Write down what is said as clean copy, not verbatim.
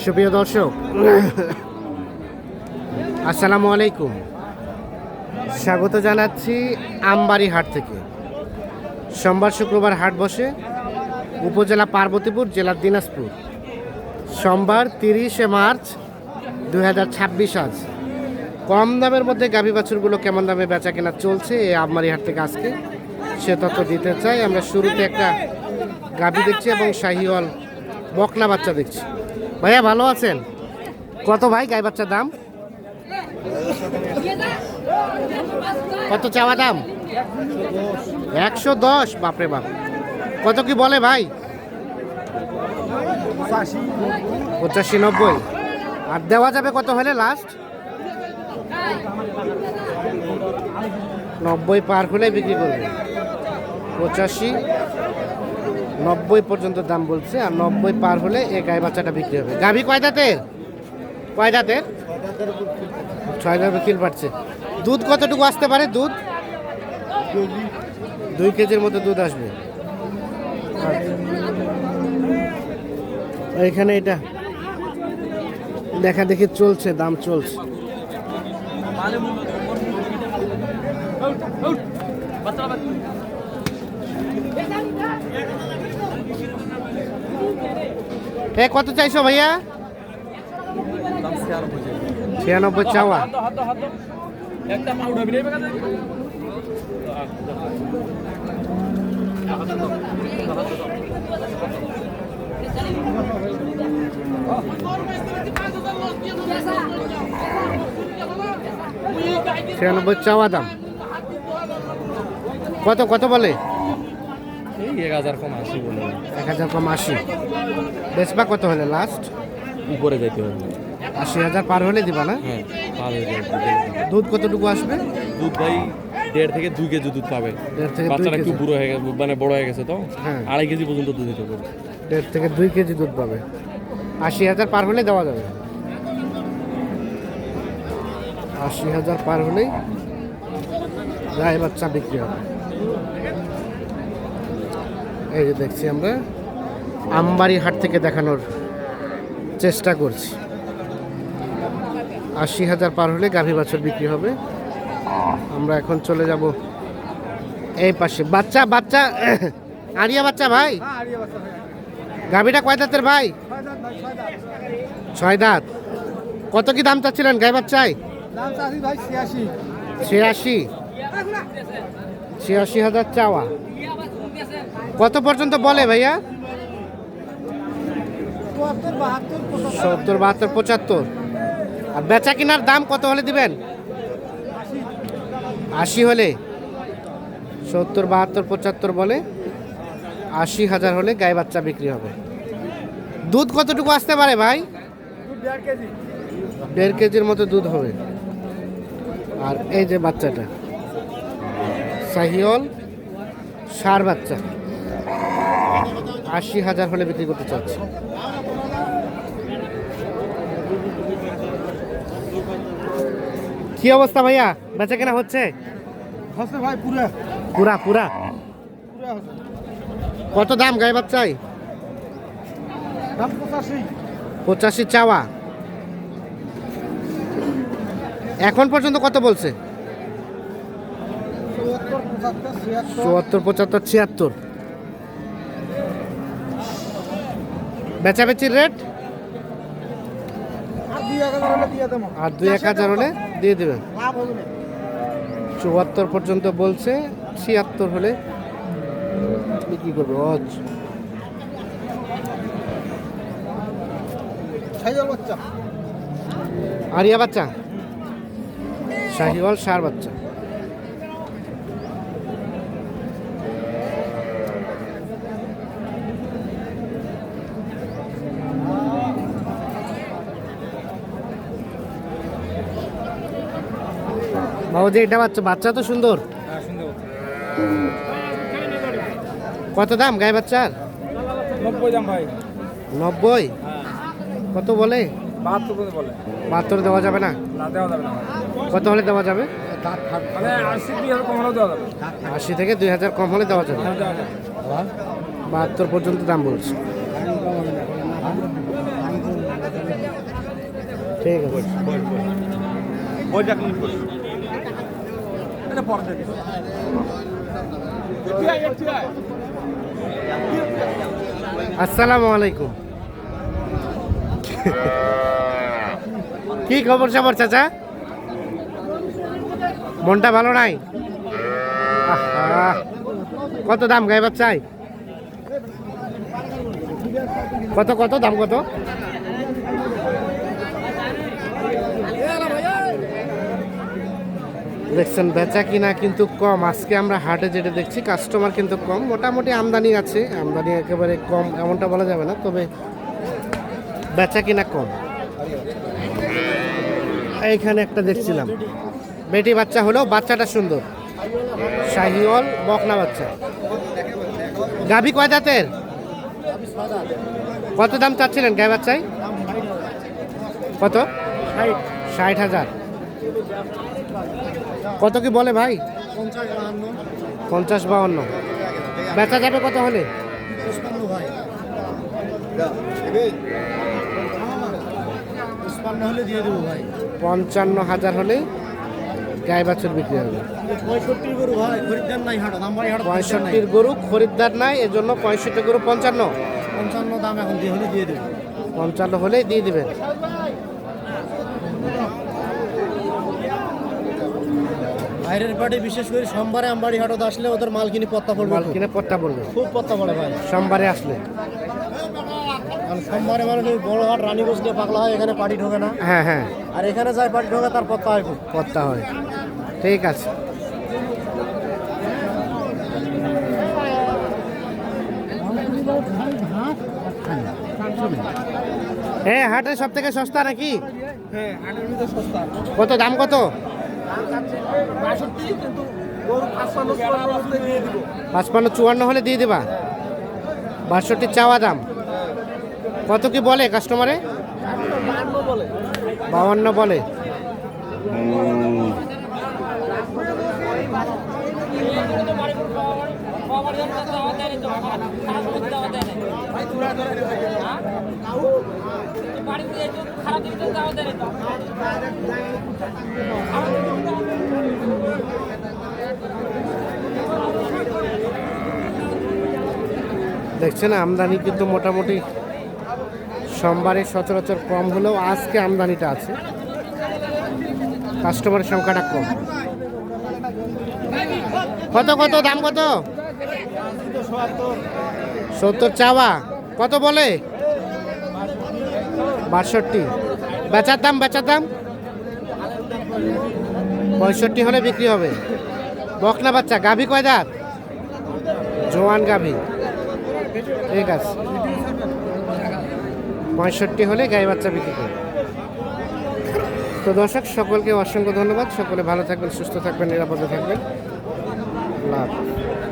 সুপ্রিয় দর্শক, আসসালামু আলাইকুম। স্বাগত জানাচ্ছি আমবাড়ি হাট থেকে। সোমবার শুক্রবার হাট বসে উপজেলা পার্বতীপুর, জেলা দিনাজপুর। সোমবার 30শে মার্চ 2026। আজ কম দামের মধ্যে গাভী বাছুরগুলো কেমন দামে বেচা কেনা চলছে এই আমবাড়ি হাট থেকে আজকে সে তথ্য দিতে চাই। আমরা শুরুতে একটা গাভী দেখছি এবং শাহিওয়াল বকনা বাচ্চা দেখছি। ভাইয়া ভালো আছেন? কত ভাই গাই বাচ্চার দাম? কত চাওয়া দাম? 110। বাপরে বাপ, কত কি বলে ভাই? 85-90। আর দেওয়া যাবে কত হলে লাস্ট? 90 পার হলে বিক্রি করবে। 85-90 পর্যন্ত দাম বলছে, আর 90 পার হলে এই গাই বাচ্চাটা বিক্রি হবে। গাভী কয় দাঁতের? 6 দাঁত বিক্রি পাচ্ছে। দুধ কতটুকু আসতে পারে? দুধ 2 কেজির মতো দুধ আসবে। এখানে এটা দেখা দেখি চলছে, দাম চলছে। কত চাইছো ভাইয়া? 96 চাওয়া। চাওয়া দাম কত কত বলে? 1000 কম 80 বলে। 1000 কম 80। বেচবা কত হলে লাস্ট? উপরে যাইতে হবে। 80,000 পার হলে দিবা না? হ্যাঁ, পার হয়ে যাবে। দুধ কতটুকু আসবে? দুধ ভাই 1.5 থেকে 2 কেজি দুধ পাবে। 1.5 থেকে 2 বাচ্চাটা কেজি। একটু বুড়ো হয়ে গেছে, মানে বড় হয়ে গেছে তো। হ্যাঁ, 2.5 কেজি পর্যন্ত দুধ দিতে পারবে। 1.5 থেকে 2 কেজি দুধ পাবে। 80,000 পার হলে দেওয়া যাবে। 80,000 পার হলেই গাই বাচ্চা বিক্রি হবে। এই যে দেখছি আমরা আমবাড়ি হাট থেকে দেখানোর চেষ্টা করছি। 80,000 পার হলে গাভী বাছুর বিক্রি হবে। আমরা এখন চলে যাব এই পাশে। বাচ্চা বাচ্চা আরিয়া বাচ্চা ভাই, গাভীটা কয় দাঁতের ভাই? 6 দাঁত। কত কি দাম চাচ্ছিলেন গাই বাচ্চায়? 86,000 চাওয়া। কত পর্যন্ত বলে ভাইয়া? 70, 72, 75। আর বেচা কিনার দাম কত হলে দিবেন? 80 হলে। 70, 72, 75 বলে। 80,000 হলে গাই বাচ্চা বিক্রি হবে। দুধ কতটুকু আসতে পারে ভাই? 1.5 কেজির মতো দুধ হবে। আর এই যে বাচ্চাটা শাহিওয়াল ষাঁড় বাচ্চা, 80,000 হলে বিক্রি করতে চাচ্ছে। কি অবস্থা ভাইয়া, বেচা কেনা হচ্ছে? ভাই পুরা পুরা পুরা। কত দাম গাই বাচ্চাই? 85 চাওয়া। এখন পর্যন্ত কত বলছে? 74, 75, 76। বেচাবেচির রেট আর 2-1,000 হলে দিয়ে দেবেন। 74 পর্যন্ত বলছে, 76 হলে বিক্রি করবে। আরিয়া বাচ্চা, শাহিওয়াল ষাঁড় বাচ্চা। বাবু যে এটা বাচ্চা, বাচ্চা তো সুন্দর। কত দাম গাই বাচ্চার? 90 দাম ভাই। 90? কত বলে? 72 বলে। 72 দেওয়া যাবে না? না, দেওয়া যাবে না। কত হলে দেওয়া যাবে? মানে 80-2000 কম হলেও দেওয়া যাবে। 80 থেকে 2000 কম হলে দেওয়া যাবে। 72 পর্যন্ত দাম বলছে। ঠিক আছে। বইটা ক্লিক করি এটা পরে দেখি আসসালামু আলাইকুম। কি খবর সবার চাচা? মনটা ভালো নাই? আহা, কত দাম গাই বাচ্চাই? কত কত দাম কত? দেখছেন বেচা কিনা কিন্তু কম। আজকে আমরা হাটে যেটা দেখছি কাস্টমার কিন্তু কম, মোটামুটি আমদানি আছে, আমদানি একেবারে কম এমনটা বলা যাবে না, তবে বেচা কিনা কম। এইখানে একটা দেখছিলাম বেটি বাচ্চা হলেও বাচ্চাটা সুন্দর, শাহিওয়াল বকনা বাচ্চা। গাভী কয় দাঁতের? কত দাম চাচ্ছিলেন গাই বাচ্চায়? কত? 60,000। কত কি বলে ভাই? 50-52। বেচা যাবে কত হলে? 55,000 হলে গাই বাছুর বিক্রি হবে। 65 গরু ভাই খরিদ্দার নাই হাট নাম্বারই হাট 65 গরু খরিদ্দার নাই, এজন্য 65 গরু 55। 55 দাম এখন দিয়ে হলে দিয়ে দেব। 55 হলেই দিয়ে দিবেন। বাইরের পার্টি বিশেষ করে সোমবারে আমবাড়ি হাটত আসলে ওদের মাল কিনে পত্তা পড়বে, মাল কিনে পট্টা বলবে খুব পত্তা পড়ে ভাই। সোমবারে আসলে। কারণ সোমবারে মানে ওই বড় হাট রানীগঞ্জ দিয়ে পাগলা হয়, এখানে পার্টি ঢোকে না, হ্যাঁ হ্যাঁ, আর এখানে যায় পার্টি ঢোকে তার পত্তা হয় খুব। পট্টা হয়। ঠিক আছে। হ্যাঁ, হাটের সব থেকে সস্তা নাকি? হ্যাঁ হাটের ভিতরে সস্তা কত দাম কত? 62 কিন্তু গরু 55 দিয়ে দিব 55-54 হলে দিয়ে দেবা। 62 চাওয়া দাম। কত কি বলে কাস্টমারে? 52 বলে 52 বলে। দেখছেন আমদানি কিন্তু মোটামুটি সোমবারে সচরাচর কম হলেও আজকে আমদানিটা আছে, কাস্টমারের সংখ্যাটা কম। কত কত দাম কত? 70 চাওয়া। কত বলে? 62। বেচার দাম? বেচার দাম 65 হলে বিক্রি হবে। বকনা বাচ্চা, গাভী কয় দাঁত? জোয়ান গাভী। ঠিক আছে, 65 হলে গাই বাচ্চা বিক্রি করবে। তো দর্শক সকলকে অসংখ্য ধন্যবাদ। সকলে ভালো থাকবেন, সুস্থ থাকবেন, নিরাপদে থাকবেন। লাভ।